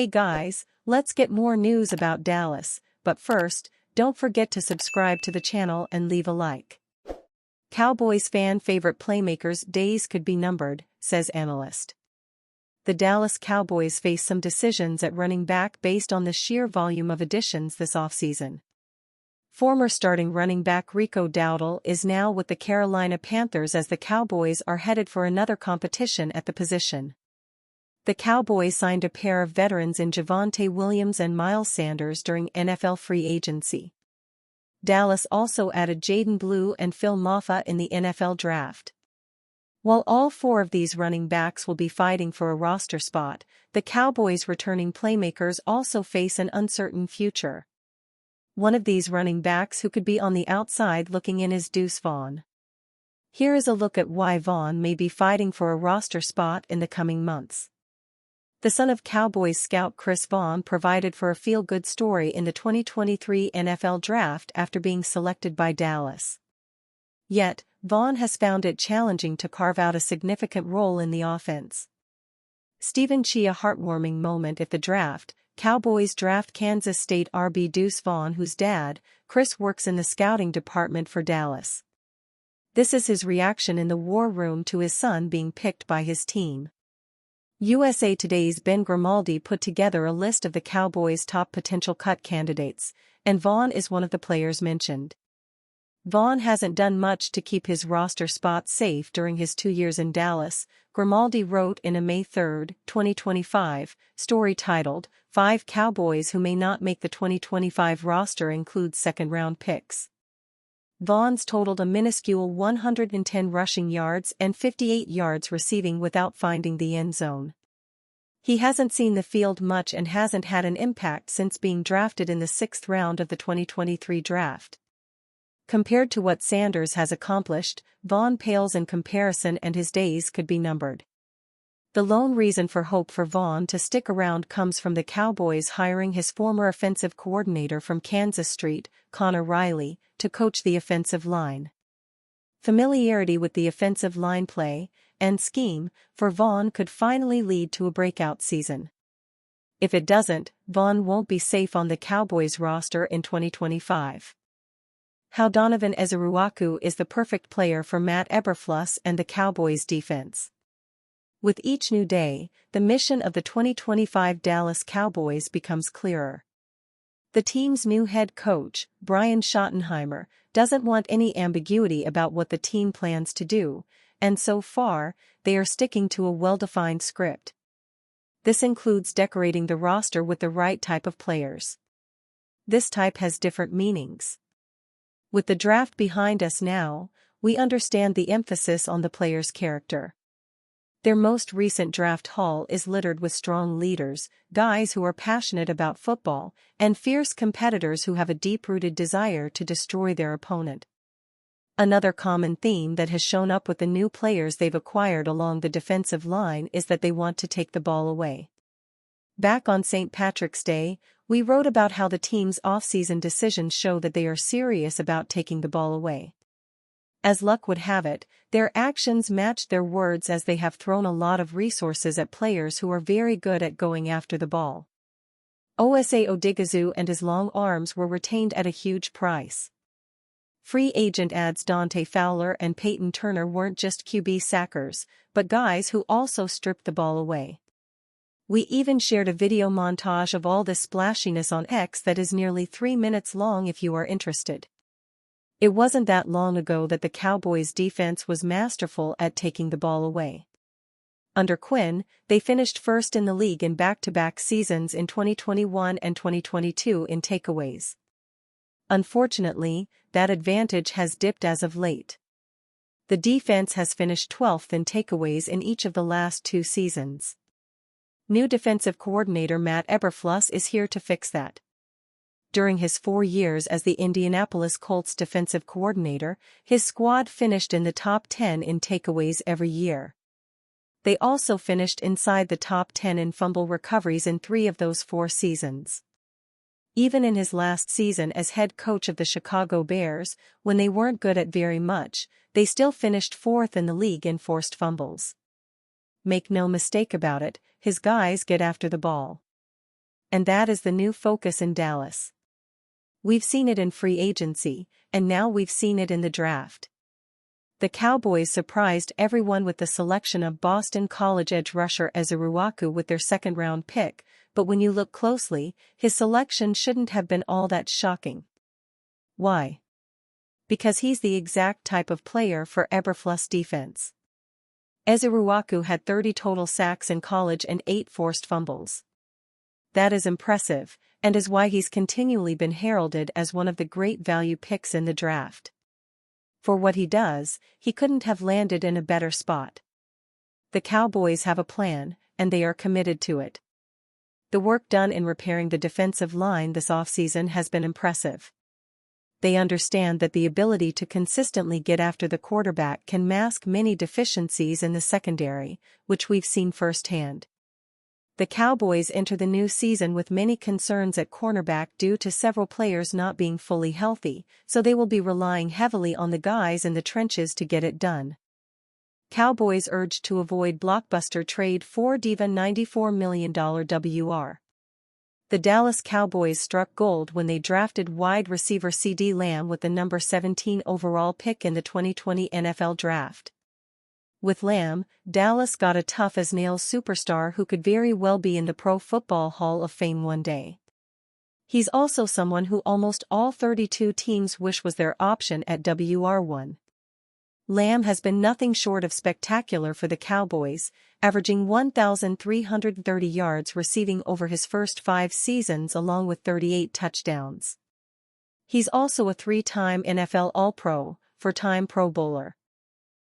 Hey guys, let's get more news about Dallas, but first, don't forget to subscribe to the channel and leave a like. Cowboys fan favorite playmakers' days could be numbered, says analyst. The Dallas Cowboys face some decisions at running back based on the sheer volume of additions this offseason. Former starting running back Rico Dowdle is now with the Carolina Panthers as the Cowboys are headed for another competition at the position. The Cowboys signed a pair of veterans in Javonte Williams and Miles Sanders during NFL free agency. Dallas also added Jaden Blue and Phil Mafah in the NFL draft. While all four of these running backs will be fighting for a roster spot, the Cowboys' returning playmakers also face an uncertain future. One of these running backs who could be on the outside looking in is Deuce Vaughn. Here is a look at why Vaughn may be fighting for a roster spot in the coming months. The son of Cowboys scout Chris Vaughn provided for a feel-good story in the 2023 NFL Draft after being selected by Dallas. Yet, Vaughn has found it challenging to carve out a significant role in the offense. Stephen Chia heartwarming moment at the draft, Cowboys draft Kansas State RB Deuce Vaughn, whose dad, Chris, works in the scouting department for Dallas. This is his reaction in the war room to his son being picked by his team. USA Today's Ben Grimaldi put together a list of the Cowboys' top potential cut candidates, and Vaughn is one of the players mentioned. Vaughn hasn't done much to keep his roster spot safe during his 2 years in Dallas, Grimaldi wrote in a May 3, 2025, story titled, 5 Cowboys Who May Not Make the 2025 Roster Include Second-Round Picks. Vaughn's totaled a minuscule 110 rushing yards and 58 yards receiving without finding the end zone. He hasn't seen the field much and hasn't had an impact since being drafted in the 6th round of the 2023 draft. Compared to what Sanders has accomplished, Vaughn pales in comparison and his days could be numbered. The lone reason for hope for Vaughn to stick around comes from the Cowboys hiring his former offensive coordinator from Kansas Street, Connor Riley, to coach the offensive line. Familiarity with the offensive line play and scheme for Vaughn could finally lead to a breakout season. If it doesn't, Vaughn won't be safe on the Cowboys roster in 2025. How Donovan Ezeruaku is the perfect player for Matt Eberflus and the Cowboys defense. With each new day, the mission of the 2025 Dallas Cowboys becomes clearer. The team's new head coach, Brian Schottenheimer, doesn't want any ambiguity about what the team plans to do, and so far, they are sticking to a well-defined script. This includes decorating the roster with the right type of players. This type has different meanings. With the draft behind us now, we understand the emphasis on the player's character. Their most recent draft haul is littered with strong leaders, guys who are passionate about football, and fierce competitors who have a deep-rooted desire to destroy their opponent. Another common theme that has shown up with the new players they've acquired along the defensive line is that they want to take the ball away. Back on St. Patrick's Day, we wrote about how the team's offseason decisions show that they are serious about taking the ball away. As luck would have it, their actions matched their words as they have thrown a lot of resources at players who are very good at going after the ball. Osa Odighizu and his long arms were retained at a huge price. Free agent adds Dante Fowler and Peyton Turner weren't just QB sackers, but guys who also stripped the ball away. We even shared a video montage of all this splashiness on X that is nearly 3 minutes long if you are interested. It wasn't that long ago that the Cowboys' defense was masterful at taking the ball away. Under Quinn, they finished first in the league in back-to-back seasons in 2021 and 2022 in takeaways. Unfortunately, that advantage has dipped as of late. The defense has finished 12th in takeaways in each of the last 2 seasons. New defensive coordinator Matt Eberflus is here to fix that. During his 4 years as the Indianapolis Colts defensive coordinator, his squad finished in the top 10 in takeaways every year. They also finished inside the top 10 in fumble recoveries in 3 of those 4 seasons. Even in his last season as head coach of the Chicago Bears, when they weren't good at very much, they still finished 4th in the league in forced fumbles. Make no mistake about it, his guys get after the ball. and that is the new focus in Dallas. We've seen it in free agency, and now we've seen it in the draft. The Cowboys surprised everyone with the selection of Boston College edge rusher Ezeruaku with their second-round pick, but when you look closely, his selection shouldn't have been all that shocking. Why? Because he's the exact type of player for Eberflus defense. Ezeruaku had 30 total sacks in college and 8 forced fumbles. That is impressive, and is why he's continually been heralded as one of the great value picks in the draft. For what he does, he couldn't have landed in a better spot. The Cowboys have a plan, and they are committed to it. The work done in repairing the defensive line this offseason has been impressive. They understand that the ability to consistently get after the quarterback can mask many deficiencies in the secondary, which we've seen firsthand. The Cowboys enter the new season with many concerns at cornerback due to several players not being fully healthy, so they will be relying heavily on the guys in the trenches to get it done. Cowboys urged to avoid blockbuster trade for diva $94 million WR. The Dallas Cowboys struck gold when they drafted wide receiver CeeDee Lamb with the number 17 overall pick in the 2020 NFL Draft. With Lamb, Dallas got a tough-as-nails superstar who could very well be in the Pro Football Hall of Fame one day. He's also someone who almost all 32 teams wish was their option at WR1. Lamb has been nothing short of spectacular for the Cowboys, averaging 1,330 yards receiving over his first 5 seasons along with 38 touchdowns. He's also a 3-time NFL All-Pro, 4-time Pro Bowler.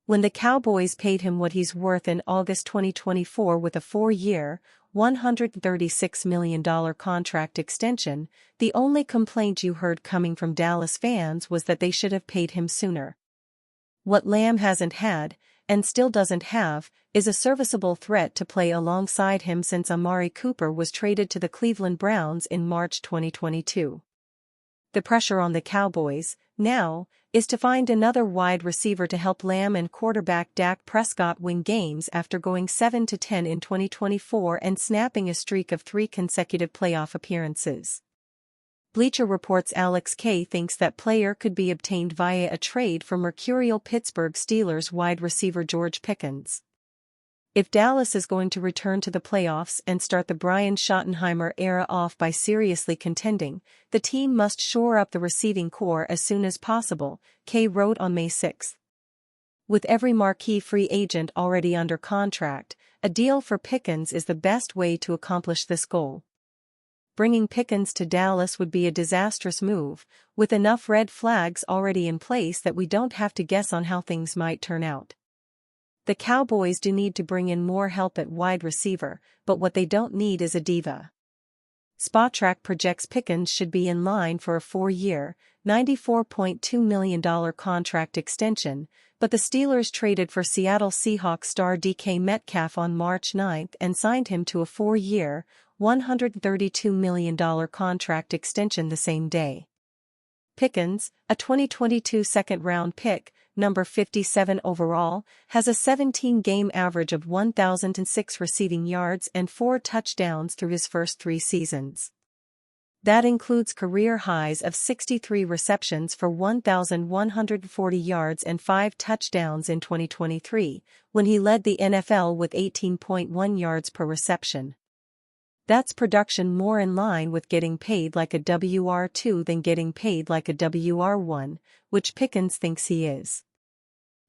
When the Cowboys paid him what he's worth in August 2024 with a 4-year, $136 million contract extension, the only complaint you heard coming from Dallas fans was that they should have paid him sooner. What Lamb hasn't had, and still doesn't have, is a serviceable threat to play alongside him since Amari Cooper was traded to the Cleveland Browns in March 2022. The pressure on the Cowboys, now, is to find another wide receiver to help Lamb and quarterback Dak Prescott win games after going 7-10 in 2024 and snapping a streak of 3 consecutive playoff appearances. Bleacher Report's Alex K thinks that player could be obtained via a trade for mercurial Pittsburgh Steelers wide receiver George Pickens. If Dallas is going to return to the playoffs and start the Brian Schottenheimer era off by seriously contending, the team must shore up the receiving core as soon as possible, K wrote on May 6. With every marquee free agent already under contract, a deal for Pickens is the best way to accomplish this goal. Bringing Pickens to Dallas would be a disastrous move, with enough red flags already in place that we don't have to guess on how things might turn out. The Cowboys do need to bring in more help at wide receiver, but what they don't need is a diva. Spotrac projects Pickens should be in line for a 4-year, $94.2 million contract extension, but the Steelers traded for Seattle Seahawks star DK Metcalf on March 9 and signed him to a 4-year, $132 million contract extension the same day. Pickens, a 2022 second-round pick, number 57 overall, has a 17-game average of 1,006 receiving yards and 4 touchdowns through his first 3 seasons. That includes career highs of 63 receptions for 1,140 yards and 5 touchdowns in 2023, when he led the NFL with 18.1 yards per reception. That's production more in line with getting paid like a WR2 than getting paid like a WR1, which Pickens thinks he is.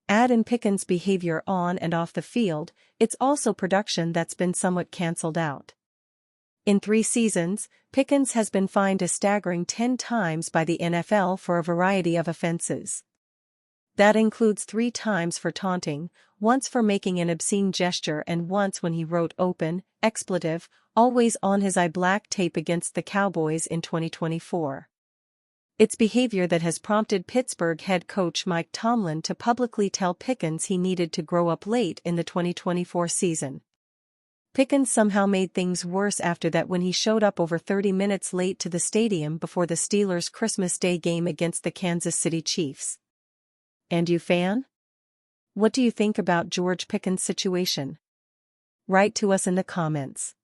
Add in Pickens' behavior on and off the field, it's also production that's been somewhat cancelled out. In 3 seasons, Pickens has been fined a staggering 10 times by the NFL for a variety of offenses. That includes 3 times for taunting, once for making an obscene gesture and once when he wrote open, expletive, always on his eye black tape against the Cowboys in 2024. It's behavior that has prompted Pittsburgh head coach Mike Tomlin to publicly tell Pickens he needed to grow up late in the 2024 season. Pickens somehow made things worse after that when he showed up over 30 minutes late to the stadium before the Steelers' Christmas Day game against the Kansas City Chiefs. And you fan? What do you think about George Pickens' situation? Write to us in the comments.